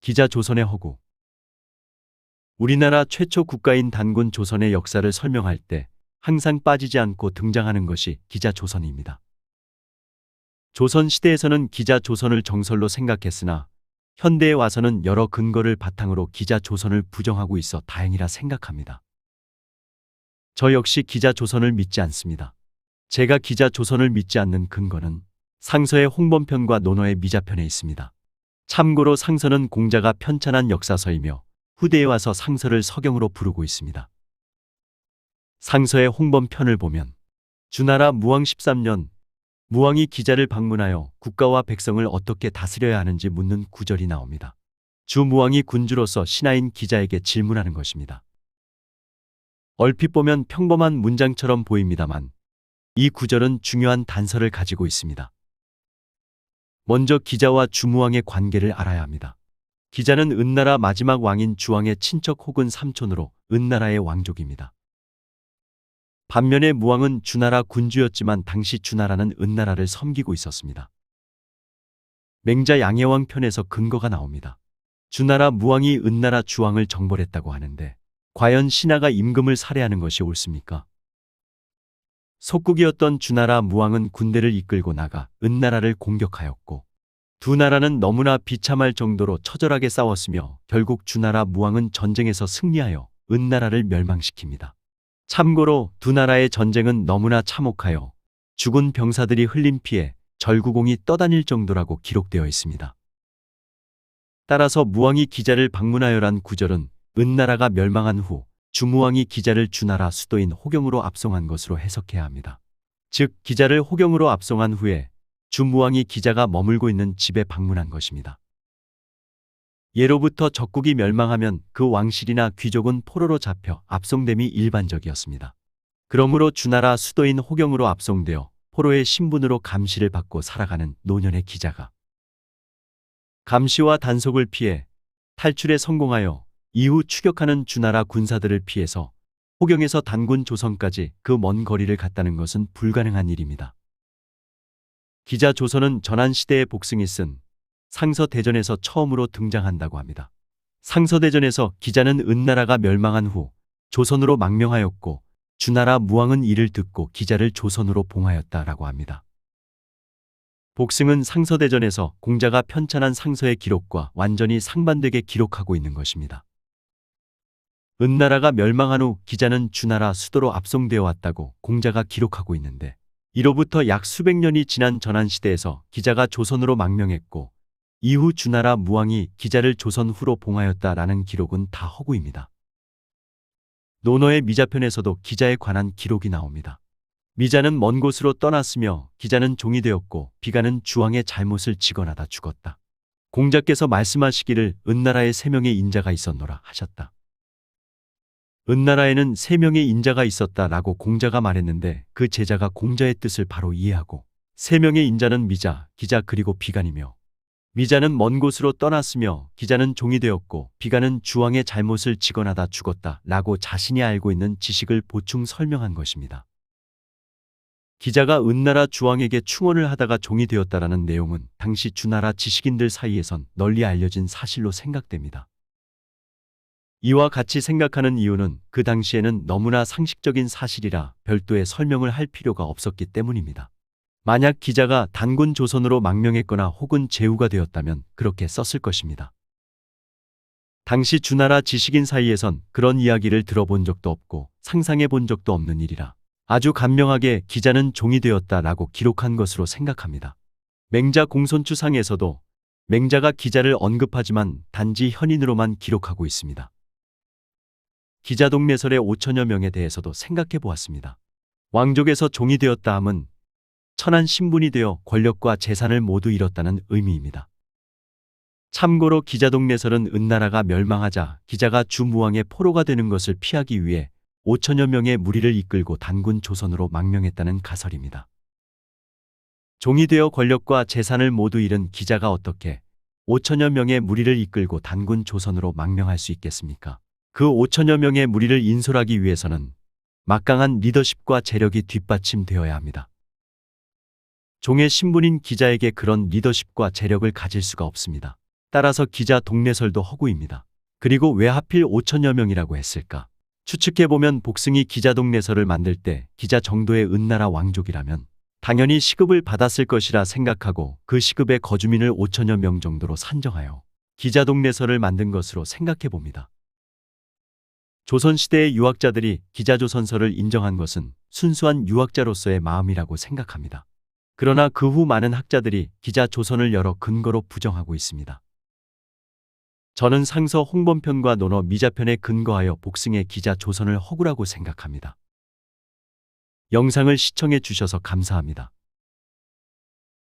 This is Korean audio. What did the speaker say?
기자 조선의 허구. 우리나라 최초 국가인 단군 조선의 역사를 설명할 때 항상 빠지지 않고 등장하는 것이 기자 조선입니다. 조선 시대에서는 기자 조선을 정설로 생각했으나 현대에 와서는 여러 근거를 바탕으로 기자 조선을 부정하고 있어 다행이라 생각합니다. 저 역시 기자 조선을 믿지 않습니다. 제가 기자 조선을 믿지 않는 근거는 상서의 홍범편과 논어의 미자편에 있습니다. 참고로 상서는 공자가 편찬한 역사서이며 후대에 와서 상서를 서경으로 부르고 있습니다. 상서의 홍범편을 보면 주나라 무왕 13년 무왕이 기자를 방문하여 국가와 백성을 어떻게 다스려야 하는지 묻는 구절이 나옵니다. 주무왕이 군주로서 신하인 기자에게 질문하는 것입니다. 얼핏 보면 평범한 문장처럼 보입니다만 이 구절은 중요한 단서를 가지고 있습니다. 먼저 기자와 주무왕의 관계를 알아야 합니다. 기자는 은나라 마지막 왕인 주왕의 친척 혹은 삼촌으로 은나라의 왕족입니다. 반면에 무왕은 주나라 군주였지만 당시 주나라는 은나라를 섬기고 있었습니다. 맹자 양해왕 편에서 근거가 나옵니다. 주나라 무왕이 은나라 주왕을 정벌했다고 하는데 과연 신하가 임금을 살해하는 것이 옳습니까? 속국이었던 주나라 무왕은 군대를 이끌고 나가 은나라를 공격하였고 두 나라는 너무나 비참할 정도로 처절하게 싸웠으며 결국 주나라 무왕은 전쟁에서 승리하여 은나라를 멸망시킵니다. 참고로 두 나라의 전쟁은 너무나 참혹하여 죽은 병사들이 흘린 피에 절구공이 떠다닐 정도라고 기록되어 있습니다. 따라서 무왕이 기자를 방문하여란 구절은 은나라가 멸망한 후 주무왕이 기자를 주나라 수도인 호경으로 압송한 것으로 해석해야 합니다. 즉 기자를 호경으로 압송한 후에 주무왕이 기자가 머물고 있는 집에 방문한 것입니다. 예로부터 적국이 멸망하면 그 왕실이나 귀족은 포로로 잡혀 압송됨이 일반적이었습니다. 그러므로 주나라 수도인 호경으로 압송되어 포로의 신분으로 감시를 받고 살아가는 노년의 기자가 감시와 단속을 피해 탈출에 성공하여 이후 추격하는 주나라 군사들을 피해서 호경에서 단군 조선까지 그 먼 거리를 갔다는 것은 불가능한 일입니다. 기자 조선은 전한시대의 복승이 쓴 상서대전에서 처음으로 등장한다고 합니다. 상서대전에서 기자는 은나라가 멸망한 후 조선으로 망명하였고 주나라 무왕은 이를 듣고 기자를 조선으로 봉하였다라고 합니다. 복승은 상서대전에서 공자가 편찬한 상서의 기록과 완전히 상반되게 기록하고 있는 것입니다. 은나라가 멸망한 후 기자는 주나라 수도로 압송되어 왔다고 공자가 기록하고 있는데 이로부터 약 수백 년이 지난 전한시대에서 기자가 조선으로 망명했고 이후 주나라 무왕이 기자를 조선 후로 봉하였다라는 기록은 다 허구입니다. 논어의 미자편에서도 기자에 관한 기록이 나옵니다. 미자는 먼 곳으로 떠났으며 기자는 종이 되었고 비가는 주왕의 잘못을 직언하다 죽었다. 공자께서 말씀하시기를 은나라에 3명의 인자가 있었노라 하셨다. 은나라에는 3명의 인자가 있었다라고 공자가 말했는데 그 제자가 공자의 뜻을 바로 이해하고 3명의 인자는 미자, 기자 그리고 비간이며 미자는 먼 곳으로 떠났으며 기자는 종이 되었고 비간은 주왕의 잘못을 직언하다 죽었다라고 자신이 알고 있는 지식을 보충 설명한 것입니다. 기자가 은나라 주왕에게 충언을 하다가 종이 되었다라는 내용은 당시 주나라 지식인들 사이에선 널리 알려진 사실로 생각됩니다. 이와 같이 생각하는 이유는 그 당시에는 너무나 상식적인 사실이라 별도의 설명을 할 필요가 없었기 때문입니다. 만약 기자가 단군 조선으로 망명했거나 혹은 제후가 되었다면 그렇게 썼을 것입니다. 당시 주나라 지식인 사이에선 그런 이야기를 들어본 적도 없고 상상해 본 적도 없는 일이라 아주 간명하게 기자는 종이 되었다라고 기록한 것으로 생각합니다. 맹자 공손추상에서도 맹자가 기자를 언급하지만 단지 현인으로만 기록하고 있습니다. 기자동례설의 5천여 명에 대해서도 생각해 보았습니다. 왕족에서 종이 되었다 함은 천한 신분이 되어 권력과 재산을 모두 잃었다는 의미입니다. 참고로 기자동례설은 은나라가 멸망하자 기자가 주무왕의 포로가 되는 것을 피하기 위해 5천여 명의 무리를 이끌고 단군 조선으로 망명했다는 가설입니다. 종이 되어 권력과 재산을 모두 잃은 기자가 어떻게 5천여 명의 무리를 이끌고 단군 조선으로 망명할 수 있겠습니까? 그 5천여 명의 무리를 인솔하기 위해서는 막강한 리더십과 재력이 뒷받침되어야 합니다. 종의 신분인 기자에게 그런 리더십과 재력을 가질 수가 없습니다. 따라서 기자 동네설도 허구입니다. 그리고 왜 하필 5천여 명이라고 했을까? 추측해보면 복승이 기자 동네설을 만들 때 기자 정도의 은나라 왕족이라면 당연히 시급을 받았을 것이라 생각하고 그 시급의 거주민을 5천여 명 정도로 산정하여 기자 동네설을 만든 것으로 생각해봅니다. 조선시대의 유학자들이 기자조선서를 인정한 것은 순수한 유학자로서의 마음이라고 생각합니다. 그러나 그 후 많은 학자들이 기자조선을 여러 근거로 부정하고 있습니다. 저는 상서 홍범편과 논어 미자편에 근거하여 복승의 기자조선을 허구라고 생각합니다. 영상을 시청해 주셔서 감사합니다.